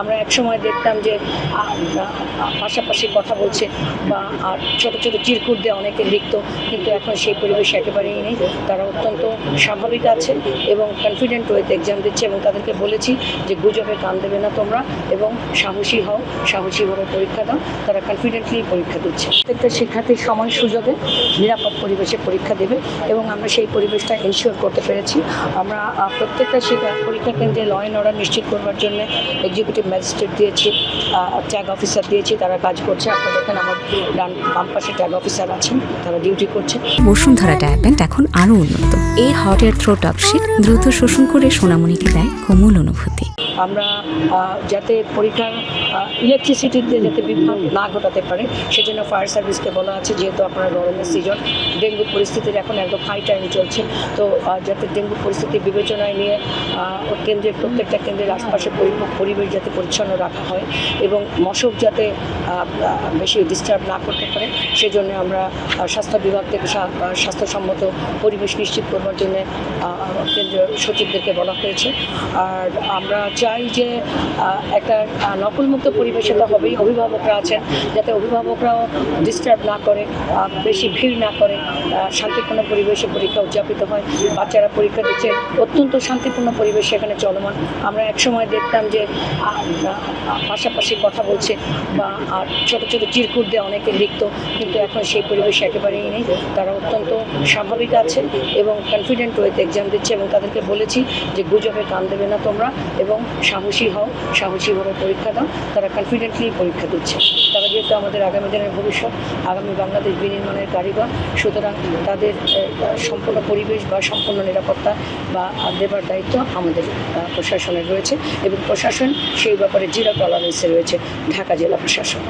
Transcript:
আমরা একসময় দেখতাম যে পাশাপাশি কথা বলছে বা ছোট ছোট চিরকুট দিয়ে অনেকে লিখত, কিন্তু এখন সেই পরিবেশ একেবারেই নেই। তারা অত্যন্ত স্বাভাবিক আছে এবং কনফিডেন্ট ওয়েতে এক্সাম দিচ্ছে, এবং তাদেরকে বলেছি যে গুজবে কান দেবে না তোমরা, এবং সাহসী হও, সাহসীভাবে পরীক্ষা দাও। তারা কনফিডেন্টলি পরীক্ষা দিচ্ছে। প্রত্যেকটা শিক্ষার্থীর সময় সুযোগে নিরাপদ পরিবেশে পরীক্ষা দেবে, এবং আমরা সেই পরিবেশটা এনশিওর করতে পেরেছি। আমরা প্রত্যেকটা পরীক্ষা কেন্দ্রে ল অ্যান্ড অর্ডার নিশ্চিত করবার জন্য এক্সিকিউটিভ ম্যাজিস্ট্রেট দিয়েছি, ট্যাগ অফিসার দিয়েছি, তারা কাজ করছে। আপনারা দেখেন আমার বাম পাশে ট্যাগ অফিসার আছেন, তারা ডিউটি করছে। বসুন্ধরা ডায়া প্যান্ট এখন আরও উন্নত। এই hot air through top sheet দ্রুত শোষণ করে সোনামণিকে দেয় কোমল অনুভূতি। আমরা যাতে পরীক্ষার ইলেকট্রিসিটিতে যাতে বিভ্রাট না ঘটাতে পারে, সেজন্য ফায়ার সার্ভিসকে বলা আছে, যেহেতু আপনার গরমের সিজন, ডেঙ্গু পরিস্থিতির এখন একদম হাই টাইম চলছে, তো যাতে ডেঙ্গু পরিস্থিতি বিবেচনায় নিয়ে কেন্দ্রের প্রত্যেকটা কেন্দ্রের আশপাশে পরিবেশ যাতে পরিচ্ছন্ন রাখা হয় এবং মশক যাতে বেশি ডিস্টার্ব না করতে পারে, সেজন্য আমরা স্বাস্থ্য বিভাগ থেকে স্বাস্থ্যসম্মত পরিবেশ নিশ্চিত করবার জন্য কেন্দ্রীয় সচিবদেরকে বলা হয়েছে। আর আমরা চাই যে একটা নকলমুক্ত পরিবেশ এটা হবেই। অভিভাবকরা আছেন, যাতে অভিভাবকরাও ডিস্টার্ব না করে, বেশি ভিড় না করে, শান্তিপূর্ণ পরিবেশে পরীক্ষা উদযাপিত হয়। বাচ্চারা পরীক্ষা দিচ্ছে, অত্যন্ত শান্তিপূর্ণ পরিবেশ সেখানে চলমান। আমরা একসময় দেখতাম যে পাশাপাশি কথা বলছে বা ছোট ছোট চিরকুট দিয়ে অনেকে লিখত, কিন্তু এখন সেই পরিবেশ একেবারেই নেই। তারা অত্যন্ত স্বাভাবিক আছে এবং কনফিডেন্ট ওয়েতে এক্সাম দিচ্ছে, এবং তাদেরকে বলেছি যে গুজবে কান দেবে না তোমরা, এবং সাহসী হও, সাহসীভাবে পরীক্ষা দাও। তারা কনফিডেন্টলি পরীক্ষা দিচ্ছে। তারা যেহেতু আমাদের আগামী দিনের ভবিষ্যৎ, আগামী বাংলাদেশ বিনির্মাণের কারিগর, সুতরাং তাদের সম্পূর্ণ পরিবেশ বা সম্পূর্ণ নিরাপত্তা বা দেবার দায়িত্ব আমাদের প্রশাসনের রয়েছে, এবং প্রশাসন সেই ব্যাপারে জিরো টলারেন্সে রয়েছে, ঢাকা জেলা প্রশাসন।